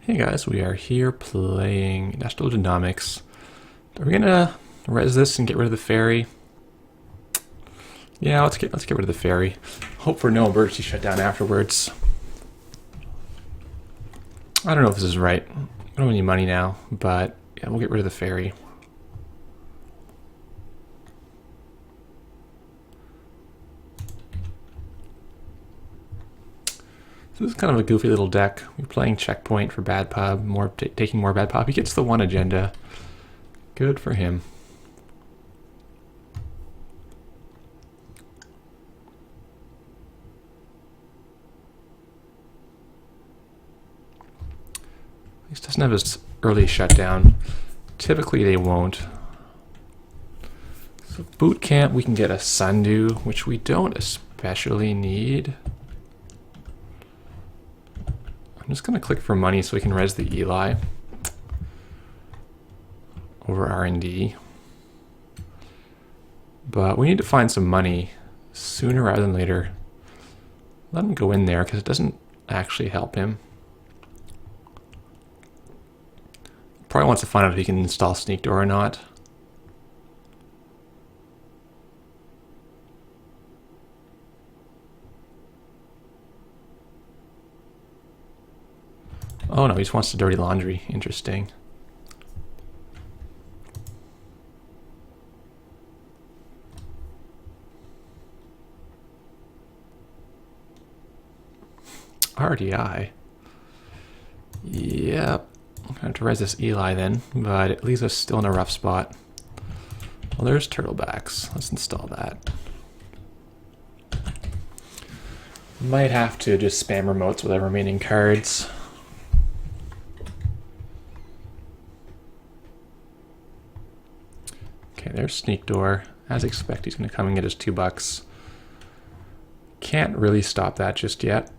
Hey guys, we are here playing Industrial Genomics. Are we gonna res this and get rid of the ferry? Yeah, let's get rid of the ferry. Hope for no emergency shutdown afterwards. I don't know if this is right. I don't have any money now, but yeah, we'll get rid of the ferry. So this is kind of a goofy little deck. We're playing checkpoint for Bad Pub, taking more Bad Pub. He gets the one agenda. Good for him. He doesn't have his early shutdown. Typically they won't. So boot camp, we can get a sundew, which we don't especially need. I'm just going to click for money so we can res the Eli over R&D. But we need to find some money sooner rather than later. Let him go in there because it doesn't actually help him. Probably wants to find out if he can install sneak door or not. Oh no, he just wants to dirty laundry. Interesting. RDI. Yep. I'm going to have to res this Eli then, but it leaves us still in a rough spot. Well, there's turtlebacks. Let's install that. Might have to just spam remotes with our remaining cards. Okay, there's sneak door. As expected, he's going to come and get his $2. Can't really stop that just yet.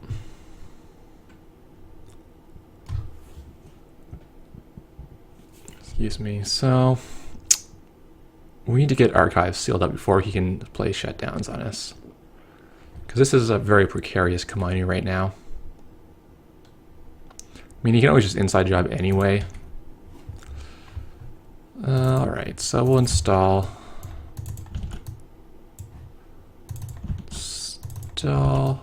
Excuse me. So we need to get archives sealed up before he can play shutdowns on us, because this is a very precarious commodity right now. I mean, he can always just inside job anyway. Alright, so we'll install the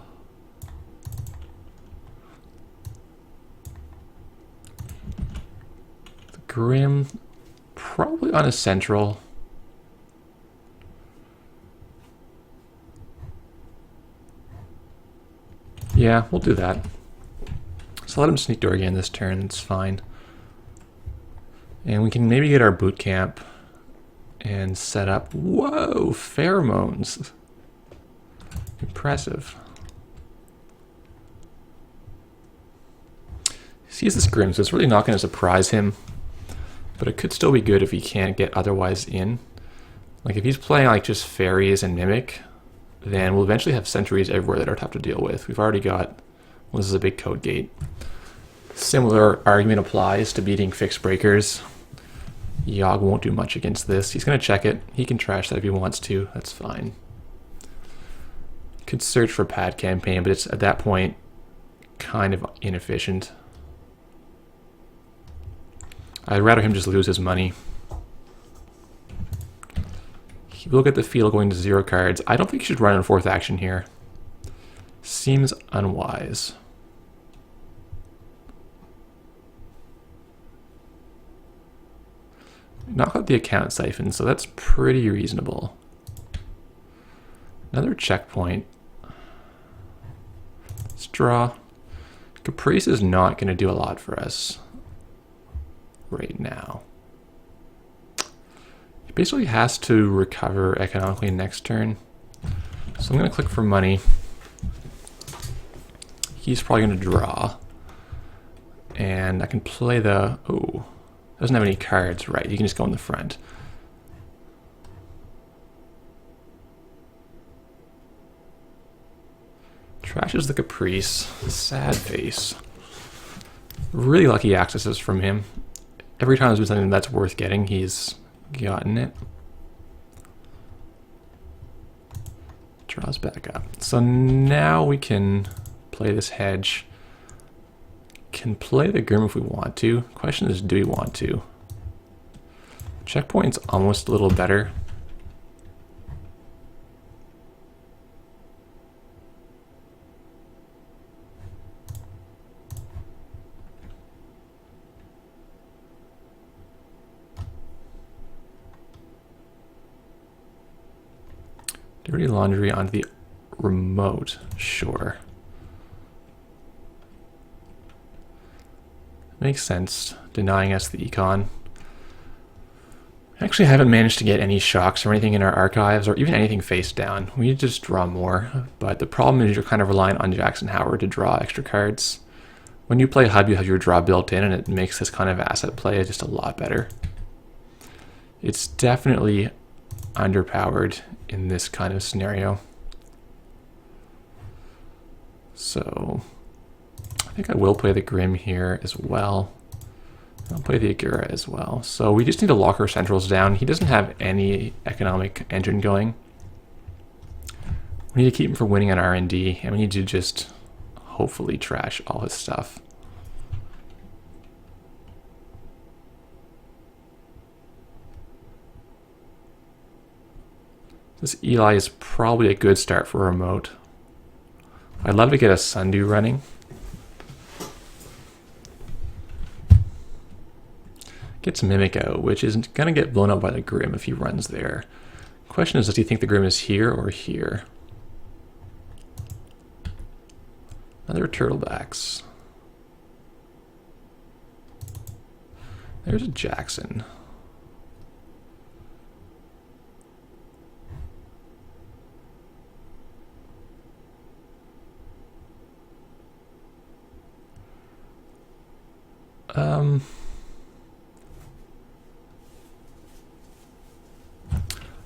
Grim, probably on a central. Yeah, we'll do that. So let him sneak door again this turn, it's fine. And we can maybe get our boot camp and set up. Whoa, pheromones. Impressive. He sees this Grim, so it's really not going to surprise him. But it could still be good if he can't get otherwise in. Like if he's playing like just fairies and mimic, then we'll eventually have sentries everywhere that are tough to deal with. We've already got, well, this is a big code gate. Similar argument applies to beating fixed breakers. Yogg won't do much against this. He's going to check it. He can trash that if he wants to. That's fine. Could search for pad campaign, but it's at that point kind of inefficient. I'd rather him just lose his money. He will get the field going to 0 cards. I don't think he should run in 4th action here. Seems unwise. Knock out the account siphon, so that's pretty reasonable. Another checkpoint. Let's draw. Caprice is not going to do a lot for us right now. He basically has to recover economically next turn. So I'm going to click for money. He's probably going to draw. And I can play the... Oh, doesn't have any cards. Right, you can just go in the front. Trashes the Caprice. Sad face. Really lucky accesses from him. Every time there's been something that's worth getting, he's gotten it. Draws back up. So now we can play this hedge. can play the Grim if we want to. Question is, do we want to? Checkpoint's almost a little better. Dirty laundry onto the remote, sure. Makes sense, denying us the econ. Actually, haven't managed to get any shocks or anything in our archives, or even anything face down. We need to just draw more, but the problem is you're kind of relying on Jackson Howard to draw extra cards. When you play Hub, you have your draw built in, and it makes this kind of asset play just a lot better. It's definitely underpowered in this kind of scenario. So I think I will play the Grim here as well. I'll play the Agura as well. So we just need to lock our centrals down. He doesn't have any economic engine going. We need to keep him from winning on R&D, and we need to just hopefully trash all his stuff. This Eli is probably a good start for a remote. I'd love to get a Sundew running. Gets Mimic out, which is going to get blown up by the Grim if he runs there. Question is, does he think the Grim is here or here? Another Turtlebacks. There's a Jackson.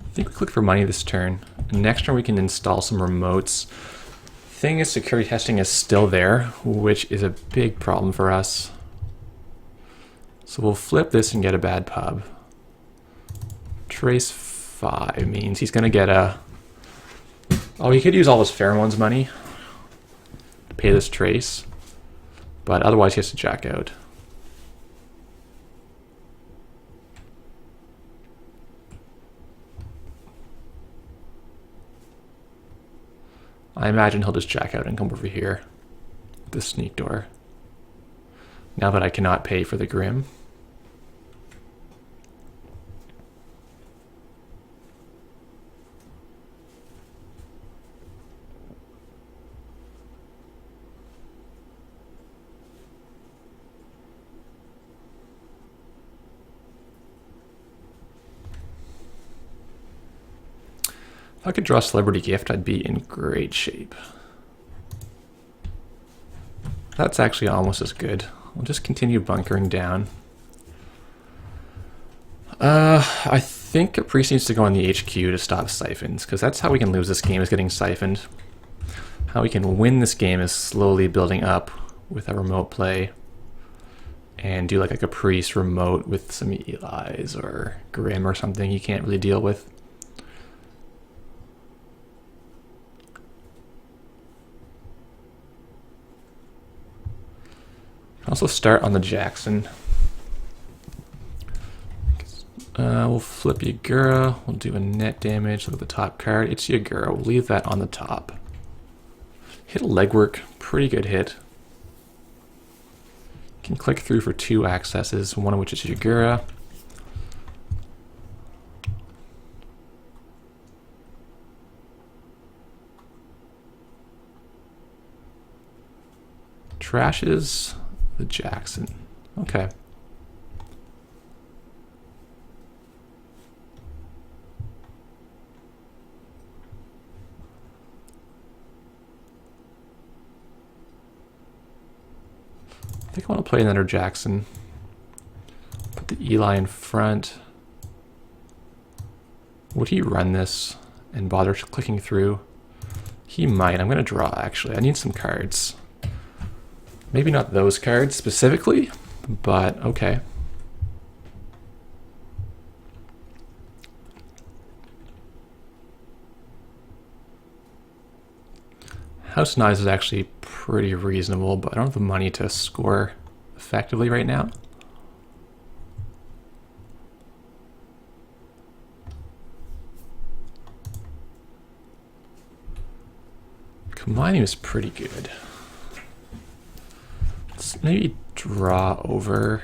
I think we click for money this turn. Next turn we can install some remotes. Thing is, security testing is still there, which is a big problem for us. So we'll flip this and get a bad pub. Trace 5 means he's gonna get a... Oh, he could use all his pheromones money to pay this trace, but otherwise he has to jack out. I imagine he'll just jack out and come over here with the sneak door. Now that I cannot pay for the Grim. If I could draw Celebrity Gift, I'd be in great shape. That's actually almost as good. We'll just continue bunkering down. I think Caprice needs to go on the HQ to stop siphons, because that's how we can lose this game, is getting siphoned. How we can win this game is slowly building up with a remote play and do like a Caprice remote with some Eli's or Grim or something you can't really deal with. Also start on the Jackson. We'll flip Yagura. We'll do a net damage. Look at the top card. It's Yagura. We'll leave that on the top. Hit a legwork. Pretty good hit. Can click through for 2 accesses, one of which is Yagura. Trashes the Jackson. Okay. I think I want to play another Jackson. Put the Eli in front. Would he run this and bother clicking through? He might. I'm going to draw, actually. I need some cards. Maybe not those cards specifically, but okay. House 9 is actually pretty reasonable, but I don't have the money to score effectively right now. Combining is pretty good. Let's maybe draw over.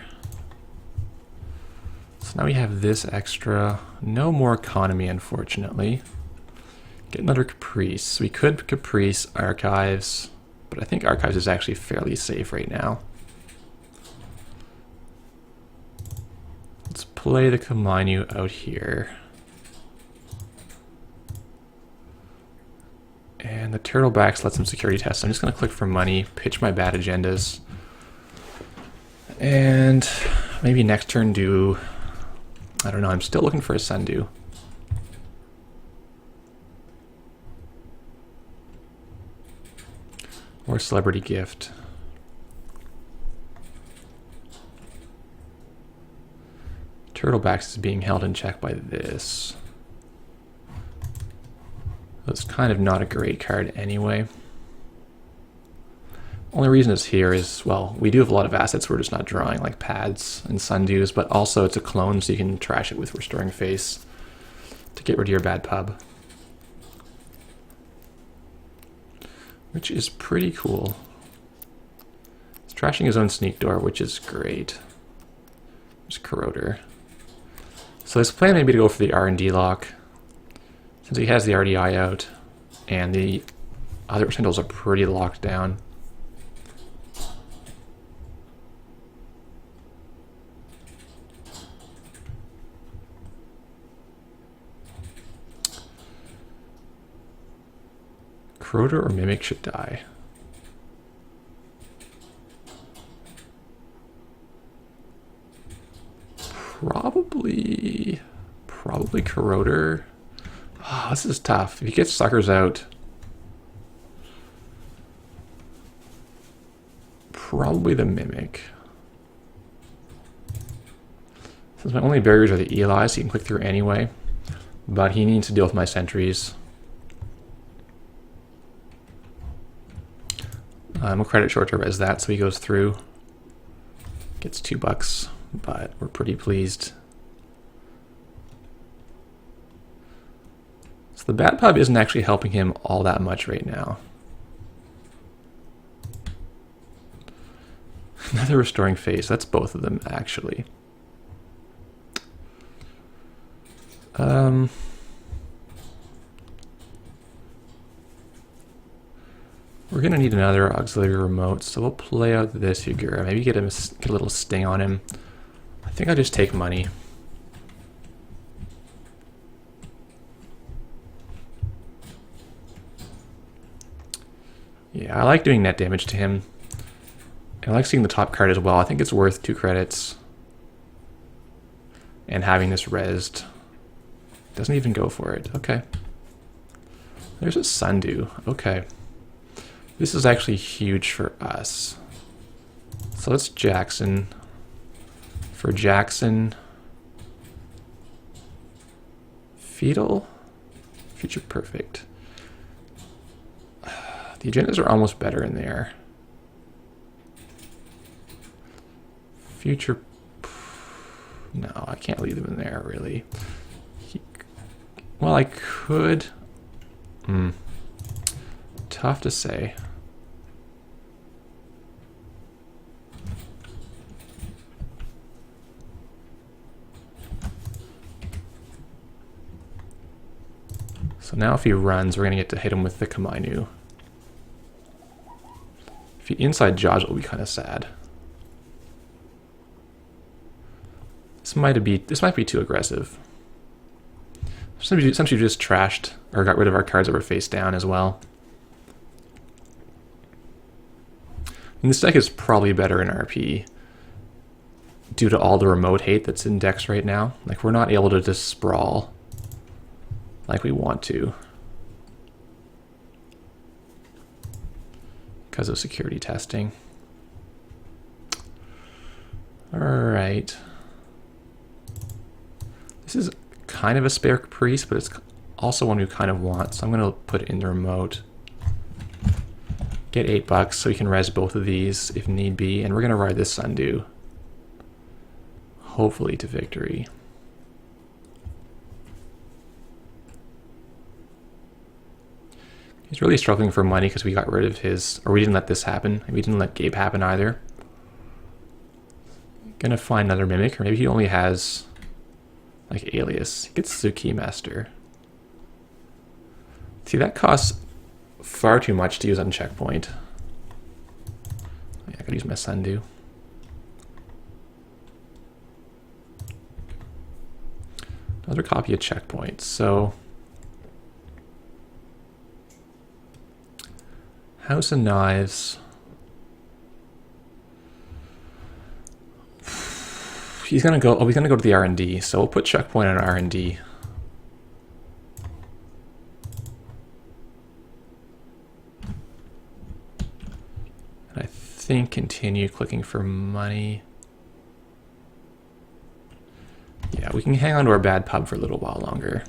So now we have this extra. No more economy, unfortunately. Get another Caprice. We could Caprice Archives, but I think Archives is actually fairly safe right now. Let's play the Kaminu out here. And the Turtlebacks let some security tests. I'm just going to click for money, pitch my bad agendas, and maybe next turn do, I don't know, I'm still looking for a Sundew. Or Celebrity Gift. Turtlebacks is being held in check by this. It's kind of not a great card anyway. Only reason it's here is, well, we do have a lot of assets we're just not drawing, like pads and Sundews, but also it's a clone, so you can trash it with Restoring Face to get rid of your Bad Pub. Which is pretty cool. It's trashing his own Sneak Door, which is great. There's Corroder. So his plan may be to go for the R&D lock, since he has the RDI out, and the other potentials are pretty locked down. Corroder or Mimic should die. Probably Corroder. Oh, this is tough. If he gets suckers out, probably the Mimic. Since my only barriers are the Eli's, he can click through anyway, but he needs to deal with my sentries. We'll credit short to res that, so he goes through. Gets $2, but we're pretty pleased. So the Bad Pub isn't actually helping him all that much right now. Another Restoring Face. That's both of them, actually. We're going to need another auxiliary remote, so we'll play out this Figura. Maybe get a little sting on him. I think I'll just take money. Yeah, I like doing net damage to him. I like seeing the top card as well. I think it's worth 2 credits. And having this rezzed. Doesn't even go for it. Okay. There's a Sundew. Okay. This is actually huge for us. So let's Jackson. For Jackson. Fetal. Future Perfect. The agendas are almost better in there. Future. No, I can't leave them in there, really. Well, I could. Tough to say. So now if he runs, we're going to get to hit him with the Kaminu. If he inside Jaws, it'll be kind of sad. This might be too aggressive. Sometimes you just trashed or got rid of our cards that were face down as well. And this deck is probably better in RP due to all the remote hate that's in decks right now. Like, we're not able to just sprawl like we want to because of security testing. All right. This is kind of a spare Caprice, but it's also one we kind of want, so I'm going to put it in the remote. Get $8 so we can res both of these if need be, and we're gonna ride this Sundew, hopefully to victory. He's really struggling for money because we got rid of his, or we didn't let this happen. We didn't let Gabe happen either. Gonna find another Mimic, or maybe he only has like Alias. He gets Zuki Master. See, that costs far too much to use on checkpoint. Yeah, I gotta use my Sundew. Another copy of checkpoint, so House of Knives. He's gonna go. Oh, he's gonna go to the R&D. So we'll put checkpoint on R&D. And I think continue clicking for money. Yeah, we can hang on to our bad pub for a little while longer.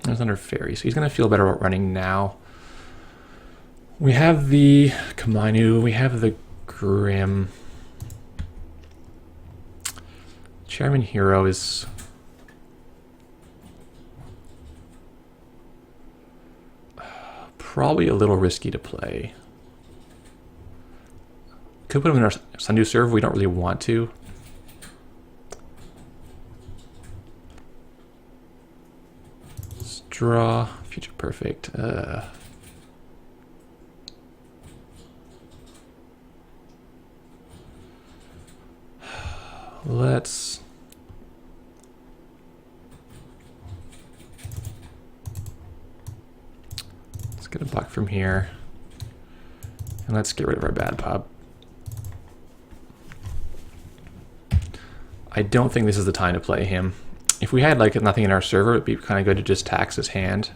It's under Fairy, so he's going to feel better about running now. We have the Kamainu, we have the Grim. Chairman Hero is probably a little risky to play. Could put him in our Sundew serve, we don't really want to. Draw, future perfect. Let's get a buck from here, and let's get rid of our bad pub. I don't think this is the time to play him. If we had like nothing in our server, it'd be kind of good to just tax his hand.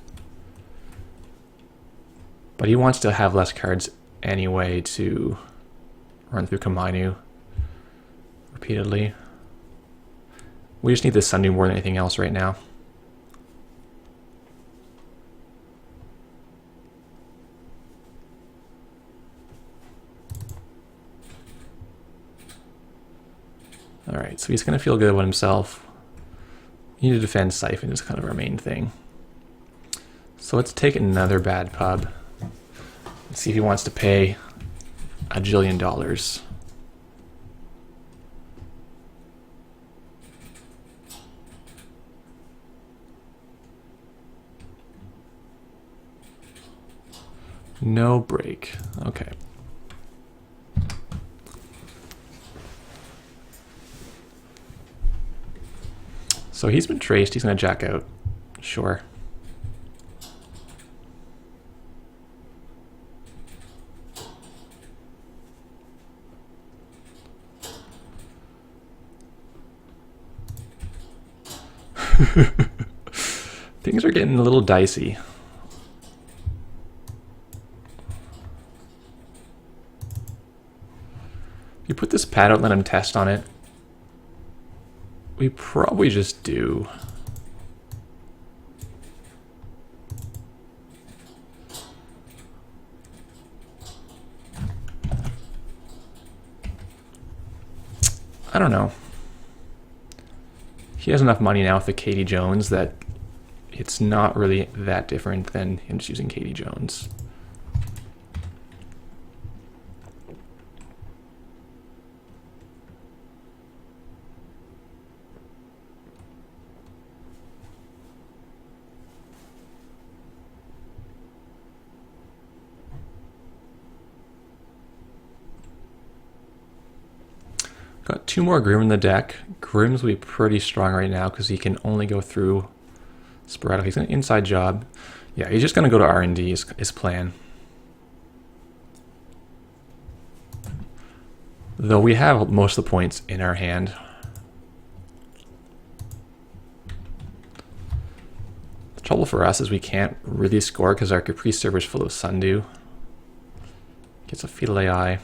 But he wants to have less cards anyway to run through Kamainu repeatedly. We just need this Sundew more than anything else right now. Alright, so he's going to feel good about himself. We need to defend Siphon is kind of our main thing. So let's take another bad pub. Let's see if he wants to pay $1 jillion. No break. Okay. So he's been traced. He's going to jack out. Sure. Things are getting a little dicey. If you put this pad out and let him test on it, we probably just do. I don't know. He has enough money now with the Katie Jones that it's not really that different than him just using Katie Jones. Got 2 more Grim in the deck. Grim's will be pretty strong right now because he can only go through sporadic. He's an inside job. Yeah, he's just going to go to R&D is his plan. Though we have most of the points in our hand. The trouble for us is we can't really score because our Caprice server is full of Sundew. Gets a fetal AI.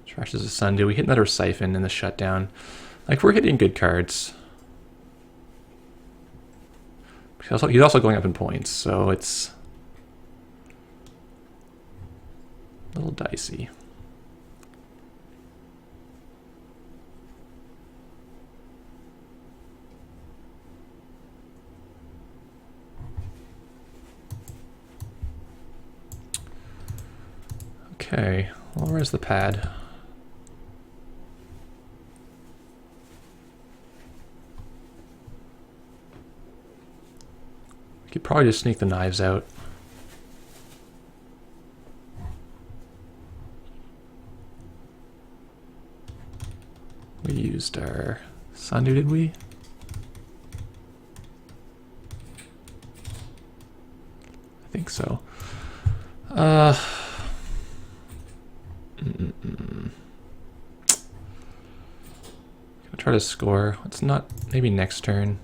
Trashes a Sundew. We hit another Siphon in the shutdown. Like, we're hitting good cards. He's also going up in points, so it's a little dicey. Okay, well, where's the pad? We could probably just sneak the knives out. We used our Sundew, did we? I think so. Gonna try to score. It's not, maybe next turn.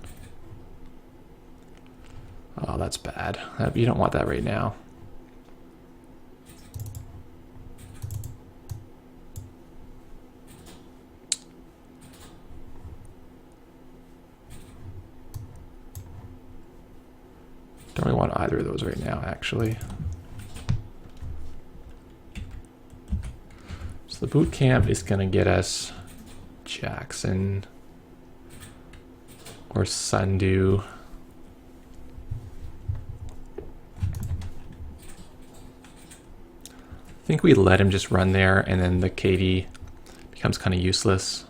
Oh, that's bad. You don't want that right now. Don't really want either of those right now, actually. So the boot camp is going to get us Jackson or Sundew. I think we let him just run there, and then the KD becomes kind of useless.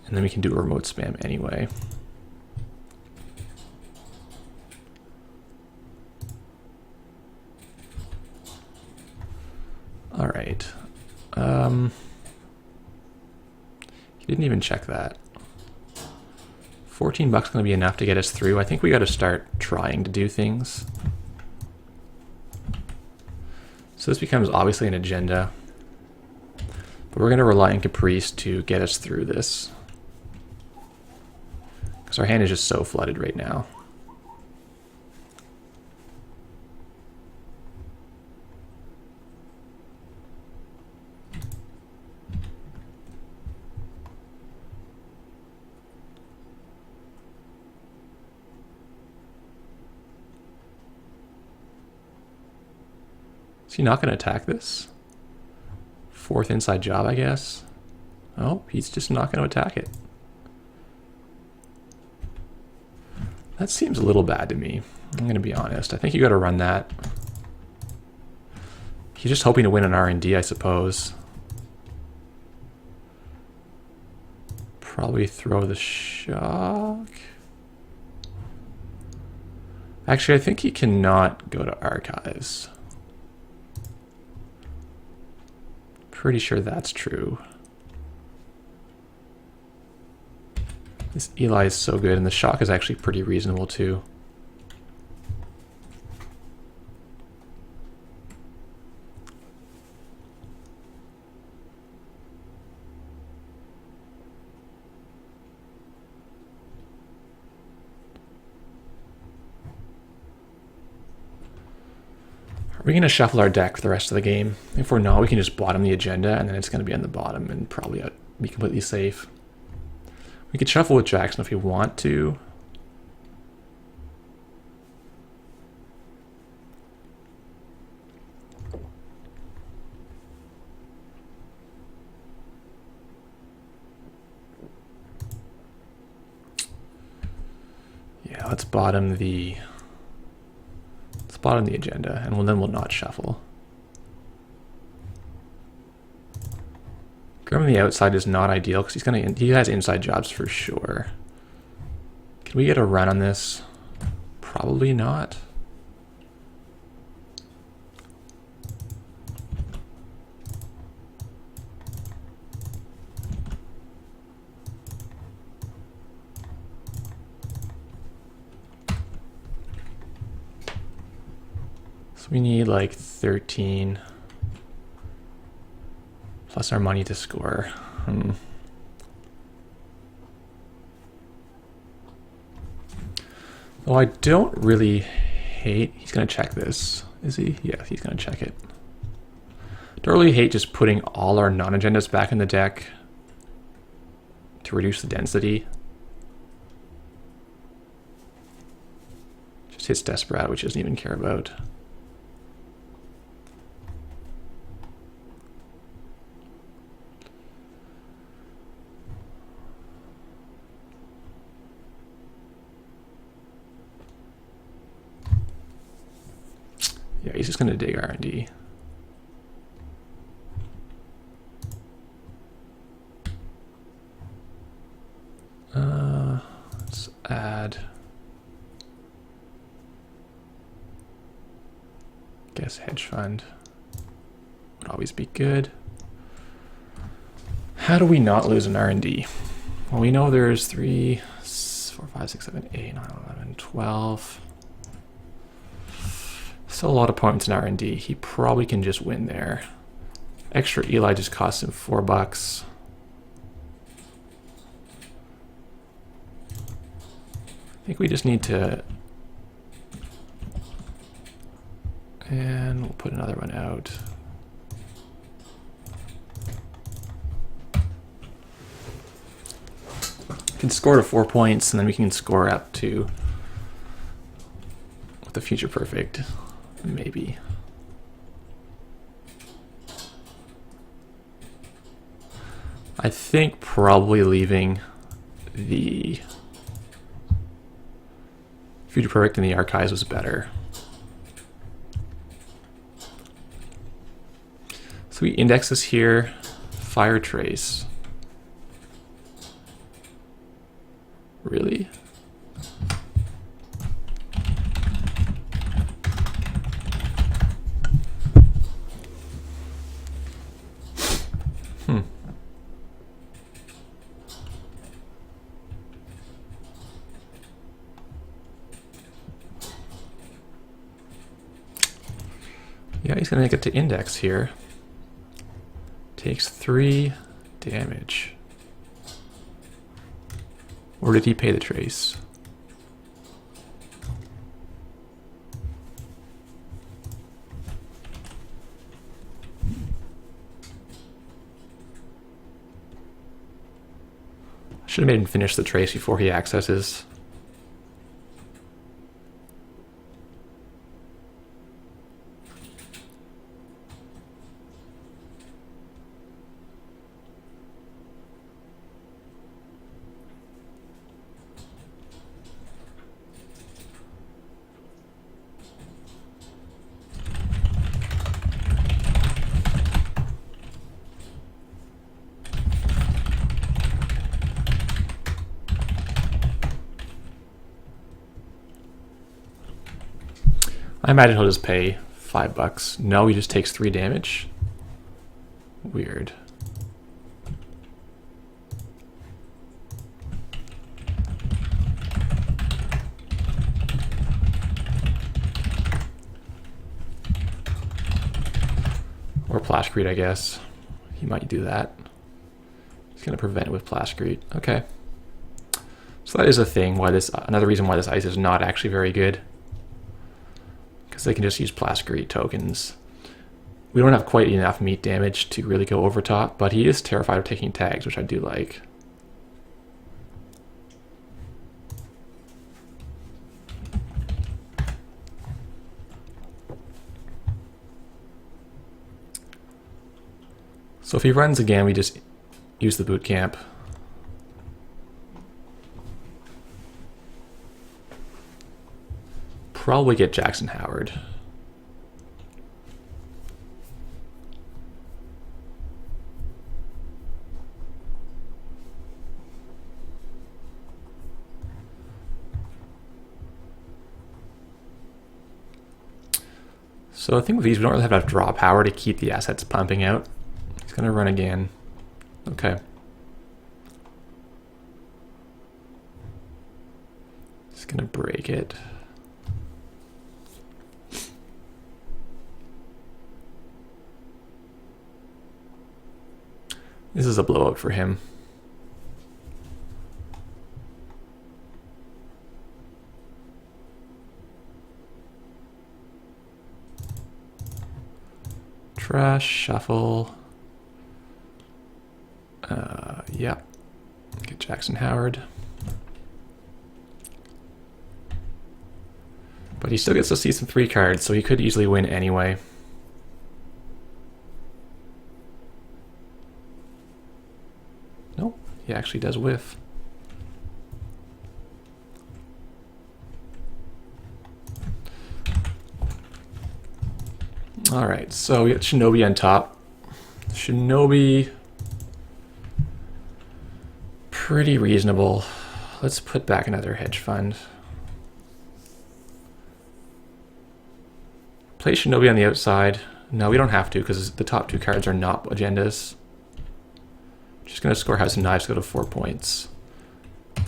And then we can do a remote spam anyway. All right. He didn't even check that. 14 bucks going to be enough to get us through. I think we got to start trying to do things. So this becomes obviously an agenda, but we're going to rely on Caprice to get us through this, because our hand is just so flooded right now. Is he not going to attack this? Fourth inside job, I guess. Oh, he's just not going to attack it. That seems a little bad to me. I'm going to be honest. I think you got to run that. He's just hoping to win an R&D, I suppose. Probably throw the shock. Actually, I think he cannot go to archives. Pretty sure that's true. This Eli is so good, and the shock is actually pretty reasonable too. Are we going to shuffle our deck for the rest of the game? If we're not, we can just bottom the agenda, and then it's going to be on the bottom and probably be completely safe. We could shuffle with Jackson if we want to. Yeah, let's bottom the agenda, and then we'll not shuffle. Grim on the outside is not ideal because he has inside jobs for sure. Can we get a run on this? Probably not. So we need like 13 plus our money to score. Oh, I don't really hate... He's going to check this. Is he? Yeah, he's going to check it. Don't really hate just putting all our non-agendas back in the deck to reduce the density. Just hits Desperate, which he doesn't even care about. Yeah, he's just going to dig R&D. Let's add... Guess hedge fund would always be good. How do we not lose an R&D? Well, we know there's 3, 4, 5, 6, 7, 8, 9, 11, 12. Still a lot of points in R&D. He probably can just win there. Extra Eli just costs him $4. I think we just need to... And we'll put another one out. We can score to 4 points, and then we can score up to with the future perfect, maybe. I think probably leaving the future perfect in the archives was better. So we index this here, fire trace. Really? Yeah, he's gonna make it to index here. Takes 3 damage. Or did he pay the trace? I should have made him finish the trace before he accesses. I imagine he'll just pay $5. No, he just takes 3 damage. Weird. Or Plashcrete, I guess. He might do that. He's going to prevent it with Plashcrete. Okay. So that is a thing. Why this? Another reason why this ice is not actually very good. Because they can just use Plashcrete tokens. We don't have quite enough meat damage to really go over top, but he is terrified of taking tags, which I do like. So if he runs again, we just use the boot camp. Probably get Jackson Howard. So I think with these, we don't really have enough draw power to keep the assets pumping out. He's going to run again. Okay. Just going to break it. This is a blowout for him. Trash, shuffle. Yeah. Get Jackson Howard. But he still gets to see some 3 cards, so he could easily win anyway. Nope, he actually does whiff. Alright, so we got Shinobi on top. Shinobi, pretty reasonable. Let's put back another hedge fund. Play Shinobi on the outside. No, we don't have to because the top 2 cards are not agendas. Just going to score House of Knives, go to 4 points. You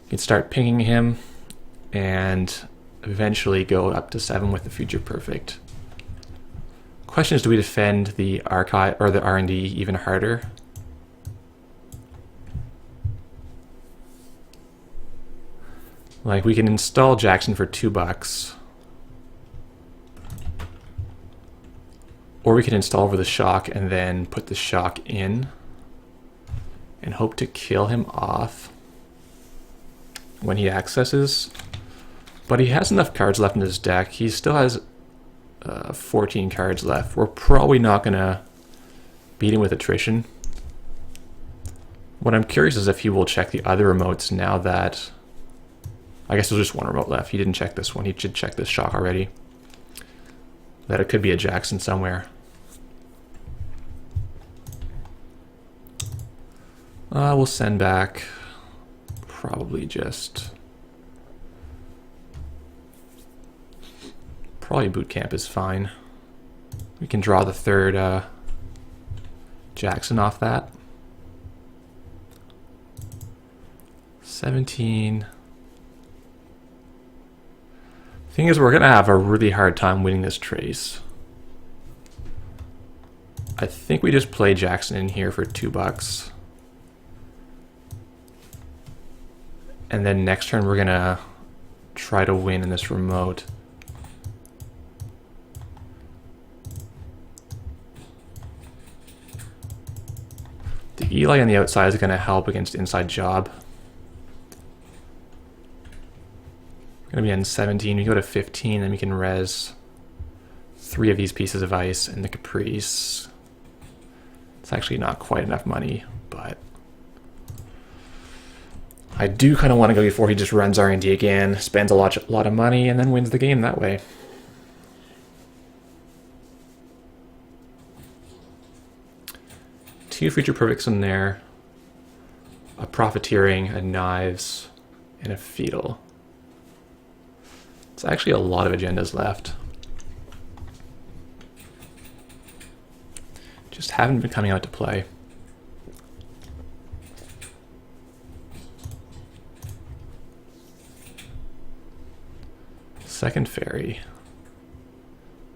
can start pinging him and eventually go up to 7 with the Future Perfect. Question is, do we defend the archive or the R&D even harder? Like, we can install Jackson for $2. Or we can install over the shock and then put the shock in and hope to kill him off when he accesses. But he has enough cards left in his deck. He still has 14 cards left. We're probably not going to beat him with attrition. What I'm curious is if he will check the other remotes now that... I guess there's just 1 remote left. He didn't check this one. He should check this shock already. That it could be a Jackson somewhere. We'll send back probably just... Probably boot camp is fine. We can draw the 3rd Jackson off that. 17. Thing is, we're going to have a really hard time winning this trace. I think we just play Jackson in here for $2. And then next turn we're going to try to win in this remote. The Eli on the outside is going to help against inside job. We're going to be on 17. We go to 15, then we can res 3 of these pieces of ice and the Caprice. It's actually not quite enough money, but I do kind of want to go before he just runs R&D again, spends a lot of money, and then wins the game that way. Two Future Perfects in there, a Profiteering, a Knives, and a Fetal. It's actually a lot of agendas left. Just haven't been coming out to play. Second Fairy.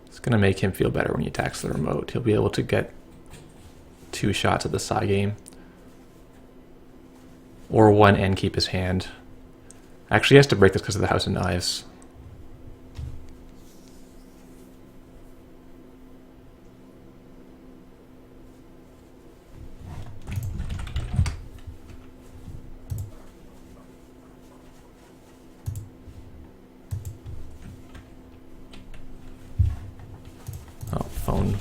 It's going to make him feel better when he attacks the remote. He'll be able to get 2 shots at the side game. Or 1 and keep his hand. Actually, he has to break this because of the House of Knives. Oh, phone.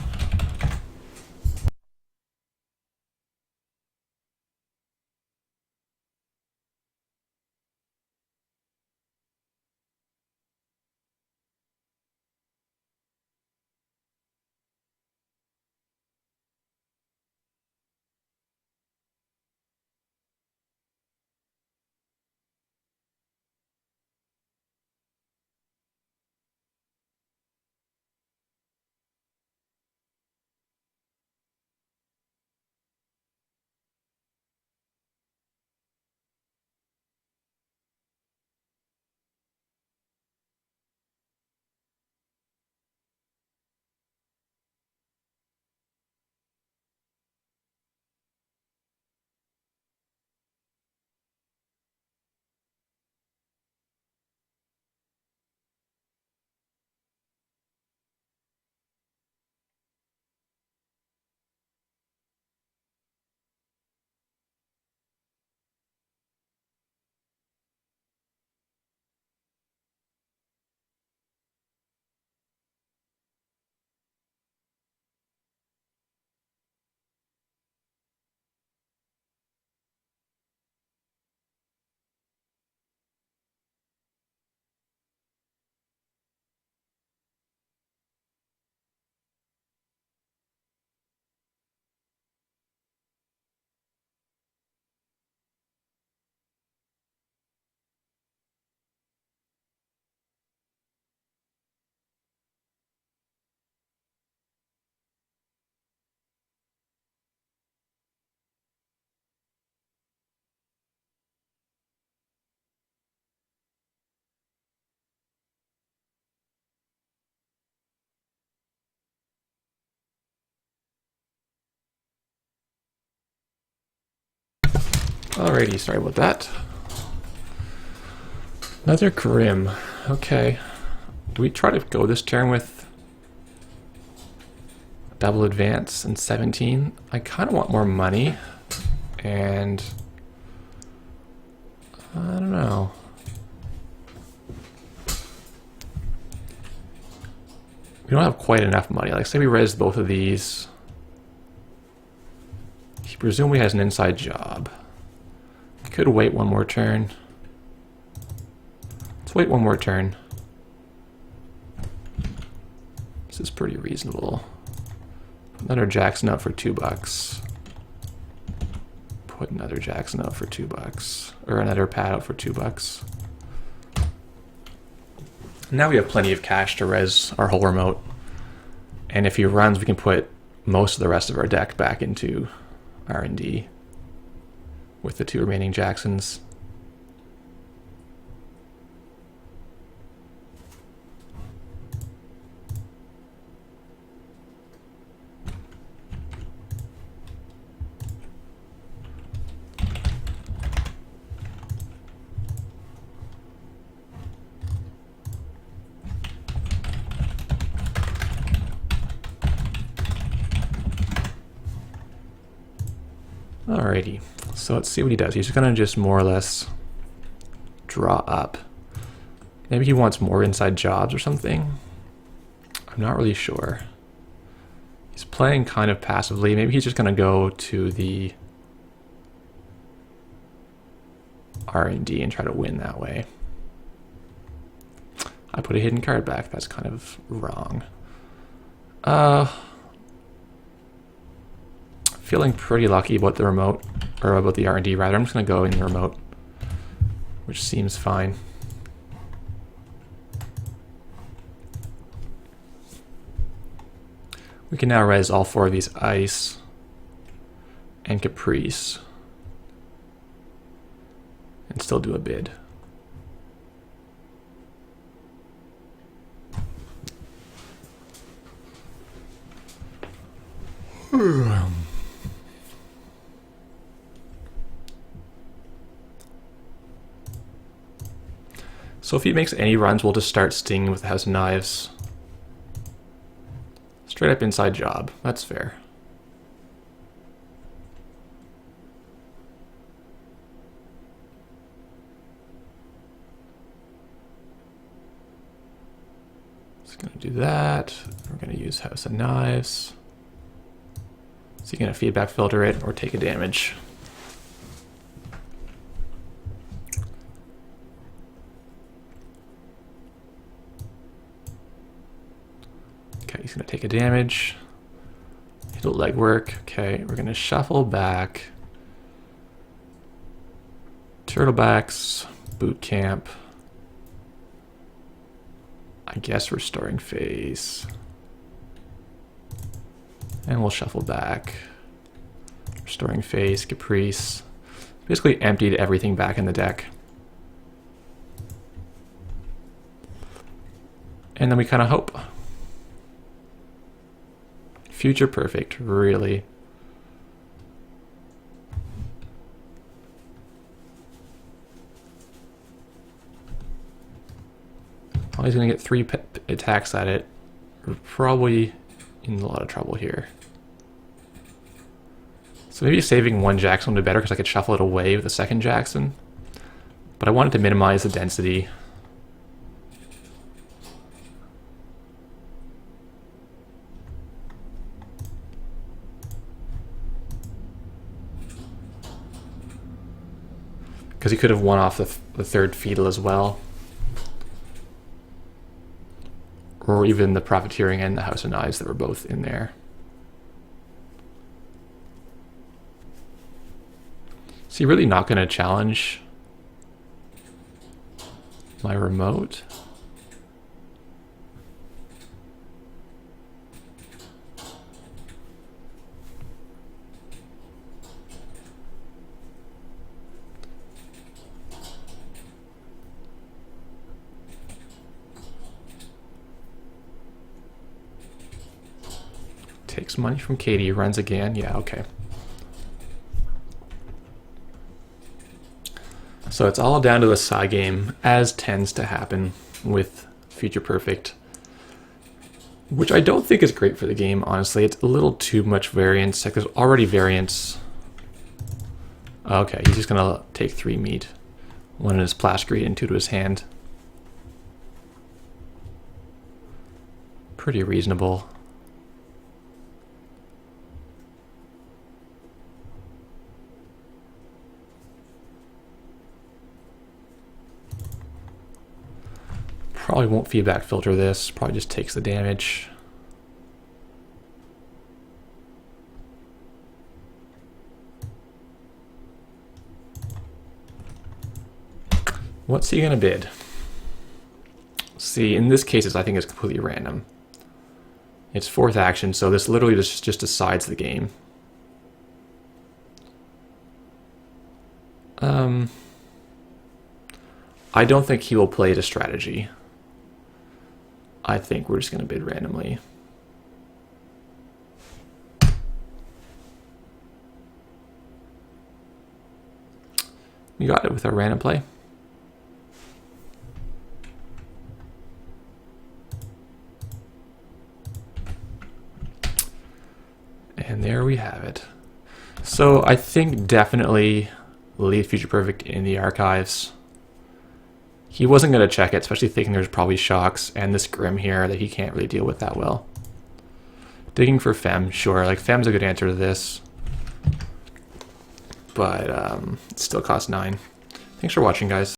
Alrighty, sorry about that. Another Grim. Okay. Do we try to go this turn with double advance and 17? I kind of want more money, and I don't know. We don't have quite enough money. Like, say we res both of these. He presumably has an inside job. We could wait one more turn. Let's wait one more turn. This is pretty reasonable. Another Jackson out for $2. Put another Jackson out for $2. Or another pad out for $2. Now we have plenty of cash to res our whole remote. And if he runs, we can put most of the rest of our deck back into R&D with the 2 remaining Jacksons. Alrighty, so let's see what he does. He's gonna just more or less draw up. Maybe he wants more inside jobs or something. I'm not really sure. He's playing kind of passively. Maybe he's just gonna go to the R&D and try to win that way. I put a hidden card back. That's kind of wrong. Feeling pretty lucky about the remote, or about the R&D rather. I'm just going to go in the remote, which seems fine. We can now res all 4 of these Ice and Caprice and still do a bid. So if he makes any runs, we'll just start stinging with the House of Knives. Straight up inside job. That's fair. Just gonna do that. We're gonna use House of Knives. So you're gonna feedback filter it or take a damage. Okay, he's gonna take a damage. It'll legwork. Okay, we're gonna shuffle back. Turtlebacks, boot camp. I guess restoring phase. And we'll shuffle back. Restoring phase, Caprice. Basically emptied everything back in the deck. And then we kind of hope. Future perfect, really. Oh, he's gonna get 3 attacks at it. We're probably in a lot of trouble here. So maybe saving 1 Jackson would be better because I could shuffle it away with a 2nd Jackson. But I wanted to minimize the density. Because he could have won off the 3rd Feudal as well. Or even the Profiteering and the House of Knives that were both in there. Is he really not going to challenge my remote? Takes money from Katie, runs again. Yeah, okay. So it's all down to a side game, as tends to happen with Future Perfect, which I don't think is great for the game, honestly. It's a little too much variance. Like, there's already variance. Okay, he's just gonna take 3 meat. 1 in his plasticate and 2 to his hand. Pretty reasonable. Probably won't feedback filter this, probably just takes the damage. What's he gonna bid? See, in this case, I think it's completely random. It's 4th action, so this literally just decides the game. I don't think he will play it a strategy. I think we're just going to bid randomly. We got it with our random play. And there we have it. So I think definitely leave Future Perfect in the archives. He wasn't going to check it, especially thinking there's probably shocks and this Grim here that he can't really deal with that well. Digging for Fem, sure. Like, Fem's a good answer to this. But it still costs 9. Thanks for watching, guys.